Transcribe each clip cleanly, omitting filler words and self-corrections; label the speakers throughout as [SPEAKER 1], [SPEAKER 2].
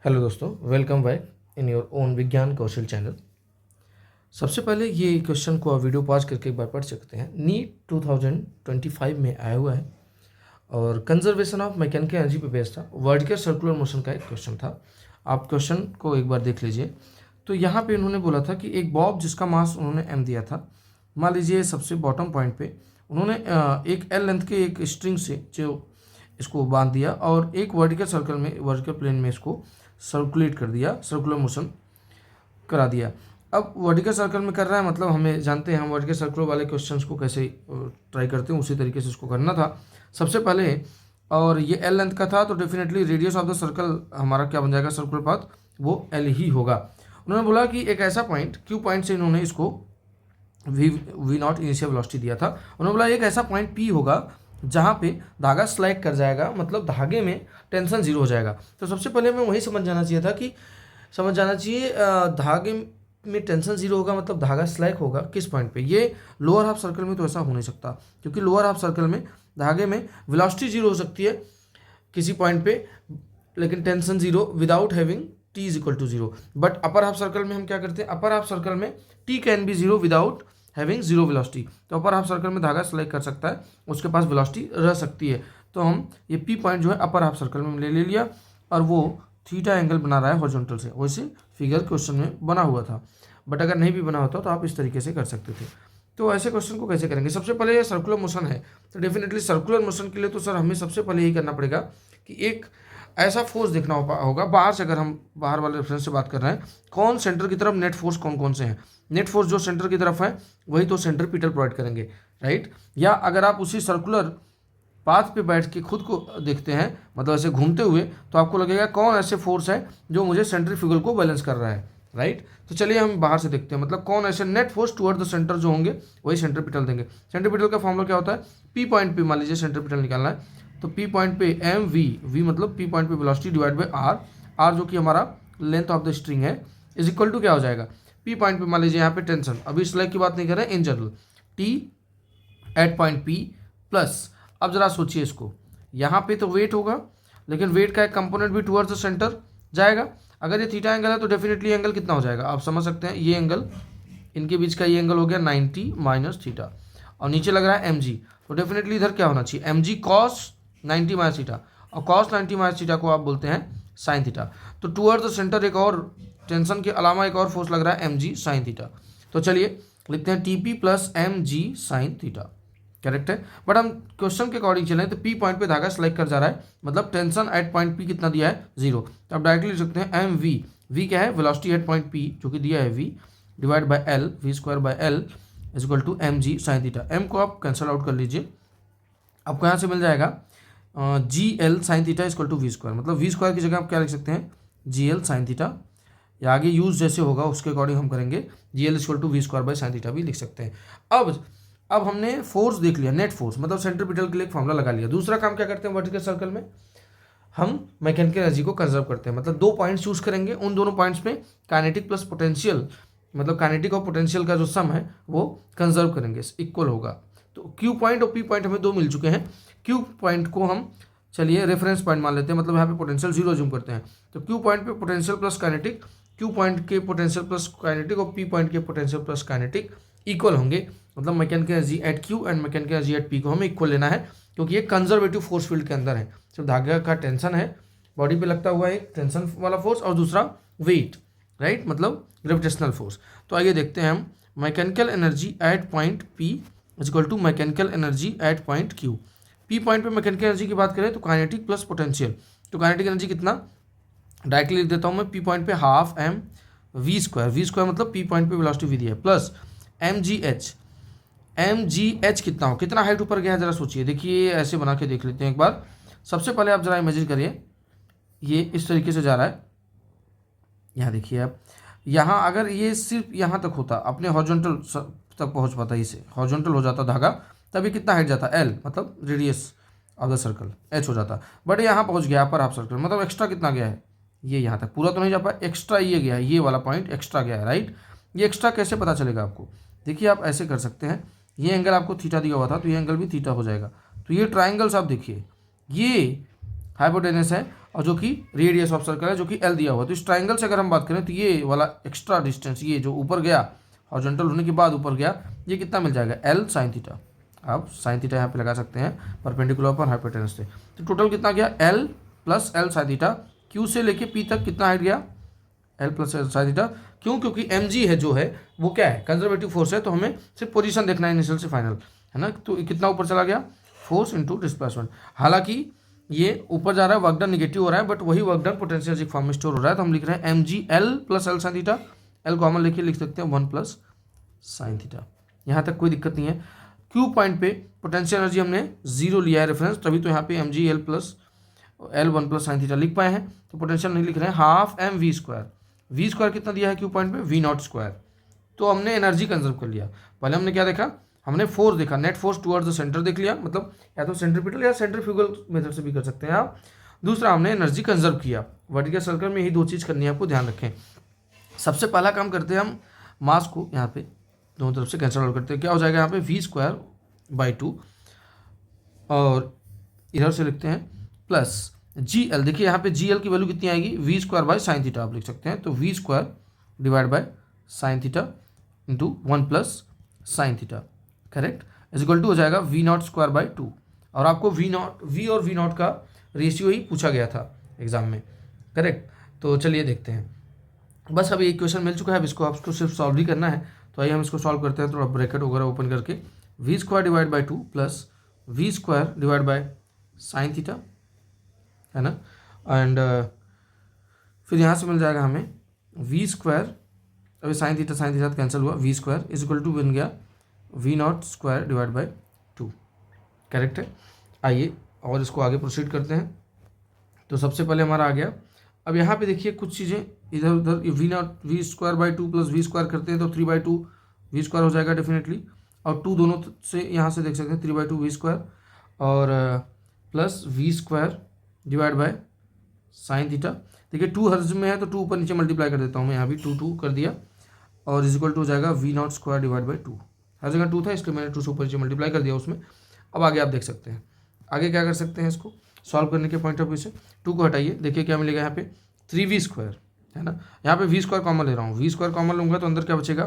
[SPEAKER 1] Hello दोस्तों, welcome back in your own विज्ञान कौशल channel. सबसे पहले ये क्वेश्चन को आप वीडियो पॉज करके एक बार पढ़ सकते हैं। नीट 2025 में आया हुआ है और कंजर्वेशन ऑफ मैकेनिकल एनर्जी पे बेस्ड था। वर्टिकल सर्कुलर मोशन का एक क्वेश्चन था। आप क्वेश्चन को एक बार देख लीजिए। तो यहाँ पे उन्होंने बोला था कि एक बॉब जिसका मास उन्होंने एम दिया था, मान लीजिए सबसे बॉटम पॉइंट पे उन्होंने एक एल लेंथ के एक स्ट्रिंग से जो इसको बांध दिया और एक वर्टिकल प्लेन में इसको सर्कुलेट कर दिया, सर्कुलर मोशन करा दिया। अब वर्टिकल सर्कल में कर रहा है, मतलब हमें जानते हैं हम वर्टिकल सर्कुलर वाले क्वेश्चंस को कैसे ट्राई करते हैं, उसी तरीके से इसको करना था सबसे पहले। और ये एल लेंथ का था तो definitely radius of the circle हमारा क्या बन जाएगा, सर्कुलर पाथ, वो एल ही होगा। उन्होंने बोला कि एक ऐसा पॉइंट क्यू पॉइंट से इन्होंने इसको वी नॉट इनिशियल वेलोसिटी दिया था। उन्होंने बोला एक ऐसा पॉइंट पी होगा जहाँ पे धागा स्लाइड कर जाएगा, मतलब धागे में टेंशन जीरो हो जाएगा। तो सबसे पहले हमें वही समझ जाना चाहिए धागे में टेंशन जीरो होगा, मतलब धागा स्लाइड होगा किस पॉइंट पे। ये लोअर हाफ सर्कल में तो ऐसा हो नहीं सकता, क्योंकि लोअर हाफ सर्कल में धागे में वेलोसिटी जीरो हो सकती है किसी पॉइंट पे, लेकिन tension zero without having T is equal to zero. But upper half circle में हम क्या करते हैं, अपर हाफ सर्कल में T can be zero without having zero velocity. तो अपर हाफ सर्कल में धागा स्लाइड कर सकता है, उसके पास वेलोसिटी रह सकती है। तो हम ये पी पॉइंट जो है अपर हाफ सर्कल में ले लिया और वो थीटा एंगल बना रहा है हॉरिजॉन्टल से। वैसे फिगर क्वेश्चन में बना हुआ था, बट अगर नहीं भी बना होता तो आप इस तरीके से कर सकते थे। तो ऐसे क्वेश्चन को कैसे करेंगे, सबसे पहले ये सर्कुलर मोशन है तो डेफिनेटली सर्कुलर मोशन के लिए तो सर हमें सबसे पहले यही करना पड़ेगा कि एक ऐसा फोर्स देखना होगा बाहर से। अगर हम बाहर वाले रेफरेंस से बात कर रहे हैं, कौन सेंटर की तरफ नेट फोर्स कौन कौन से हैं। नेट फोर्स जो सेंटर की तरफ है वही तो सेंट्रीपिटल प्रोवाइड करेंगे, राइट। या अगर आप उसी सर्कुलर पाथ पे बैठ के खुद को देखते हैं, मतलब ऐसे घूमते हुए, तो आपको लगेगा कौन ऐसे फोर्स है जो मुझे सेंट्रीफ्यूगल को बैलेंस कर रहा है, राइट। तो चलिए हम बाहर से देखते हैं, मतलब कौन ऐसे net force toward the centre जो होंगे वही सेंट्रीपिटल देंगे। सेंट्रीपिटल का फॉर्मूला क्या होता है, पी पॉइंट पे मान लीजिए सेंट्रीपिटल निकालना है, तो पी पॉइंट पे एम वी मतलब पी पॉइंट पे वेलोसिटी डिवाइड बाय आर जो कि हमारा लेंथ ऑफ द स्ट्रिंग है, इज इक्वल टू क्या हो जाएगा, पी पॉइंट पे मान लीजिए यहाँ पे टेंशन, अभी स्लैग की बात नहीं कर रहे हैं, in general T at point P plus, अब जरा सोचिए इसको, यहाँ पे तो वेट होगा, लेकिन वेट का एक कंपोनेंट भी टुवर्ड्स द सेंटर जाएगा। अगर ये थीटा एंगल है तो डेफिनेटली एंगल कितना हो जाएगा, आप समझ सकते हैं। ये एंगल, इनके बीच का ये एंगल हो गया 90 माइनस थीटा, और नीचे लग रहा है एम जी, तो डेफिनेटली इधर क्या होना चाहिए, M G cos 90 minus theta, और कॉस 90 माइनस थीटा को आप बोलते हैं साइन थीटा। तो टुवर्ड्स द सेंटर एक और टेंशन के अलावा एक और फोर्स लग रहा है एम जी साइन थीटा। तो चलिए लिखते हैं T P plus M G sine theta, correct है। बट हम क्वेश्चन के अकॉर्डिंग चलें तो पी पॉइंट पे धागा सेलेक्ट कर जा रहा है, मतलब टेंशन एट पॉइंट पी कितना दिया है, जीरो। तो आप डायरेक्टली लिख सकते हैं एम वी क्या है, वेलोसिटी एट पॉइंट पी जो कि दिया है V, divide by L, V square by L is equal to M G sine theta. M को आप कैंसल आउट कर लीजिए, आपको यहाँ से मिल जाएगा G L sine theta equal to V square, मतलब वी स्क्वायर की जगह आप क्या लिख सकते हैं, जी एल साइन थीटा, या आगे यूज जैसे होगा उसके अकॉर्डिंग हम करेंगे, G L equal to V square by sine theta भी लिख सकते हैं। अब हमने फोर्स देख लिया, नेट फोर्स, मतलब सेंट्रीपिटल के लिए एक फॉर्मूला लगा लिया। दूसरा काम क्या करते हैं वर्टिकल सर्कल में, हम मैकेनिकल एनर्जी को कंजर्व करते हैं, मतलब दो पॉइंट्स चूज करेंगे, उन दोनों पॉइंट्स में काइनेटिक प्लस पोटेंशियल, मतलब काइनेटिक और पोटेंशियल का जो सम है वो कंजर्व करेंगे, इक्वल होगा। तो क्यू पॉइंट और पी पॉइंट हमें दो मिल चुके हैं। क्यू पॉइंट को हम चलिए रेफरेंस पॉइंट मान लेते हैं, मतलब यहाँ पे पोटेंशियल जीरो जूम करते हैं। तो क्यू पॉइंट पे potential plus kinetic, Q point के पोटेंशियल प्लस काइनेटिक और पी पॉइंट के पोटेंशियल प्लस काइनेटिक इक्वल होंगे, मतलब mechanical energy eight Q and mechanical energy eight P को हमें इक्वल लेना है, क्योंकि ये कंजर्वेटिव फोर्स फील्ड के अंदर है। जब धागे का टेंशन है, बॉडी पे लगता हुआ एक टेंशन वाला फोर्स, और दूसरा वेट, राइट, मतलब ग्रेविटेशनल फोर्स। तो आइए देखते हैं हम mechanical energy at point P is equal to mechanical energy at point Q. P point पे मैकेनिकल एनर्जी की बात करें तो काइनेटिक प्लस पोटेंशियल, तो काइनेटिक एनर्जी कितना, डायरेक्टली लिख देता हूँ मैं, पी पॉइंट पे हाफ एम वी स्क्वायर मतलब पी पॉइंट पे वेलोसिटी वी दी है, प्लस एम जी एच कितना हो, कितना हाइट ऊपर गया है, जरा सोचिए। देखिए ऐसे बना के देख लेते हैं एक बार। सबसे पहले आप जरा इमेजिन करिए, ये इस तरीके से जा रहा है, यहाँ देखिए आप, यहाँ अगर ये सिर्फ यहाँ तक होता, अपने हॉरिजॉन्टल तक पहुँच पाता, इसे हॉरिजॉन्टल हो जाता धागा, तभी कितना हाइट जाता, एल मतलब radius of the circle, H हो जाता। बट यहाँ पहुँच गया अपर हाफ सर्कल, मतलब एक्स्ट्रा कितना गया है, ये यहाँ तक पूरा तो नहीं जा पाया, एक्स्ट्रा ये गया है, ये वाला पॉइंट एक्स्ट्रा गया है, राइट। ये एक्स्ट्रा कैसे पता चलेगा आपको, देखिए आप ऐसे कर सकते हैं, ये एंगल आपको थीटा दिया हुआ था तो ये एंगल भी थीटा हो जाएगा। तो ये ट्राइंगल्स आप देखिए, ये हाइपोटेनस है और जो कि रेडियस ऑफ सर्कल है जो कि एल दिया हुआ है। तो इस ट्राइंगल से अगर हम बात करें तो ये वाला एक्स्ट्रा डिस्टेंस, ये जो ऊपर गया हॉरिजॉन्टल होने के बाद ऊपर गया, ये कितना मिल जाएगा, एल साइन थीटा। आप साइन थीटा यहाँ पे लगा सकते हैं परपेंडिकुलर पर हाइपोटेनस से। तो टोटल कितना गया, L plus L sine theta. Q से लेके पी तक कितना हाइट गया, L plus L sine theta. क्यों, क्योंकि एम जी है जो है वो क्या है, कंजर्वेटिव फोर्स है, तो हमें सिर्फ पोजीशन देखना है इनिशियल से फाइनल, है ना। तो कितना ऊपर चला गया, फोर्स इंटू डिस्प्लेसमेंट। हालांकि ये ऊपर जा रहा है, वर्क डन निगेटिव हो रहा है, बट वही वर्क डन पोटेंशियल फॉर्म में स्टोर हो रहा है। तो हम लिख रहे हैं M G L plus L sine theta, L common लेके लिख सकते हैं 1 प्लस साइन थीटा। यहाँ तक कोई दिक्कत नहीं है। क्यू पॉइंट पे पोटेंशियल एनर्जी हमने 0 लिया है रेफरेंस, तभी तो यहाँ पे M G L plus L 1 plus sine theta लिख पाए हैं। तो पोटेंशियल नहीं लिख रहे हैं, half M V square. V square कितना दिया है क्यू पॉइंट पे, वी नॉट स्क्वायर। तो हमने एनर्जी कंजर्व कर लिया। पहले हमने क्या देखा, हमने फोर्स देखा, net force towards the centre देख लिया, मतलब या तो सेंट्रीपिटल या सेंट्रीफ्यूगल मेथड से भी कर सकते हैं आप। दूसरा हमने एनर्जी कंजर्व किया। वर्टिकल सर्कल में यही 2 चीज़ करनी है आपको, ध्यान रखें। सबसे पहला काम करते हैं हम, मास को यहाँ पे दोनों तरफ से कैंसिल आउट करते हैं। क्या हो जाएगा यहाँ पे, वी स्क्वायर बाई 2, और इधर से लिखते हैं प्लस जी एल। देखिए यहाँ पे जी एल की वैल्यू कितनी आएगी, V square by sine theta आप लिख सकते हैं। तो V square divide by sine theta into 1 plus sine theta, correct, is equal to हो जाएगा वी नॉट स्क्वायर बाई 2। और आपको वी और वी नॉट का रेशियो ही पूछा गया था एग्जाम में, करेक्ट। तो चलिए देखते हैं, बस अभी एक क्वेश्चन मिल चुका है, अब इसको आपको सिर्फ सॉल्व ही करना है। तो आइए हम इसको सॉल्व करते हैं, थोड़ा ब्रैकेट वगैरह ओपन करके। V square divide by 2 plus V square divide by sine theta, है ना। एंड फिर यहाँ से मिल जाएगा हमें वी स्क्वायर, अभी साइन थीटा कैंसिल हुआ, V square is equal to बन गया V not square divide by 2, correct है। आइए और इसको आगे प्रोसीड करते हैं। तो सबसे पहले हमारा आ गया, अब यहाँ पे देखिए कुछ चीज़ें इधर उधर, V not V square by 2 plus V square करते हैं तो 3/2 वी स्क्वायर हो जाएगा डेफिनेटली, और 2 दोनों से यहाँ से देख सकते हैं 3/2 वी स्क्वायर, और plus V square divide by sine theta. देखिए 2 हर्ज में है तो 2 ऊपर नीचे मल्टीप्लाई कर देता हूँ मैं, यहाँ भी 2 कर दिया, और इज इक्वल टू हो जाएगा V not square divide by 2। हर जगह 2 था इसलिए मैंने 2 से ऊपर नीचे मल्टीप्लाई कर दिया उसमें। अब आगे आप देख सकते हैं, आगे क्या कर सकते हैं, इसको सॉल्व करने के पॉइंट ऑफ व्यू से 2 को हटाइए, देखिए क्या मिलेगा यहाँ पे 3v स्क्वायर, है ना। यहाँ पे वी स्क्वायर कॉमन ले रहा हूँ, वी स्क्वायर कॉमन लूँगा तो अंदर क्या बचेगा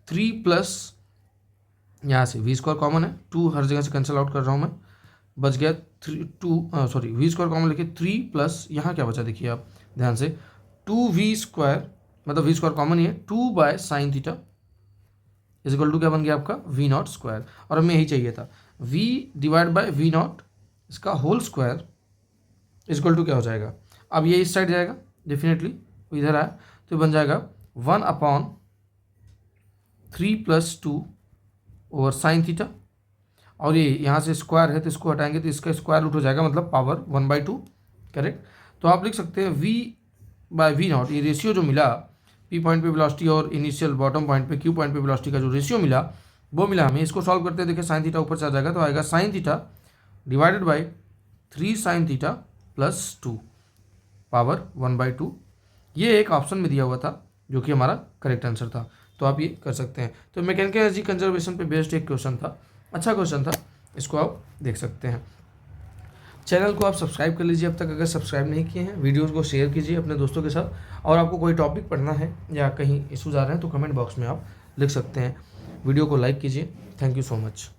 [SPEAKER 1] 3 प्लस, यहाँ से वी स्क्वायर कॉमन है, 2 हर जगह से कैंसिल आउट कर रहा हूँ मैं, बच गया वी स्क्वायर कॉमन लेके 3 प्लस यहाँ क्या बचा, देखिए आप ध्यान से 2v स्क्वायर, मतलब वी स्क्वायर कॉमन ही है, 2 by sine theta is equal to क्या बन गया आपका वी नॉट स्क्वायर। और हमें यही चाहिए था, v divide by V not इसका whole square is equal to क्या हो जाएगा, अब ये इस साइड जाएगा डेफिनेटली, इधर आया तो बन जाएगा 1/3 + 2 ओवर साइन थीटा, और ये यहाँ से स्क्वायर है तो इसको हटाएंगे तो इसका स्क्वायर रूट हो जाएगा, मतलब पावर 1/2, करेक्ट। तो आप लिख सकते हैं v बाय वी नॉट, ये रेशियो जो मिला पी पॉइंट पे वेलोसिटी और इनिशियल बॉटम पॉइंट पे क्यू पॉइंट पे वेलोसिटी का जो रेशियो मिला वो मिला हमें। इसको सॉल्व करते हैं, देखिए साइन थीटा ऊपर से आ जाएगा तो आएगा sine theta divided by 3 sine theta plus 2 power 1/2। ये एक ऑप्शन में दिया हुआ था जो कि हमारा करेक्ट आंसर था, तो आप ये कर सकते हैं। तो मैकेनिकल एनर्जी कंजर्वेशन पे बेस्ड एक क्वेश्चन था, अच्छा क्वेश्चन था, इसको आप देख सकते हैं। चैनल को आप सब्सक्राइब कर लीजिए अब तक अगर सब्सक्राइब नहीं किए हैं, वीडियोस को शेयर कीजिए अपने दोस्तों के साथ, और आपको कोई टॉपिक पढ़ना है या कहीं इशूज़ आ रहे हैं तो कमेंट बॉक्स में आप लिख सकते हैं। वीडियो को लाइक कीजिए। Thank you so much.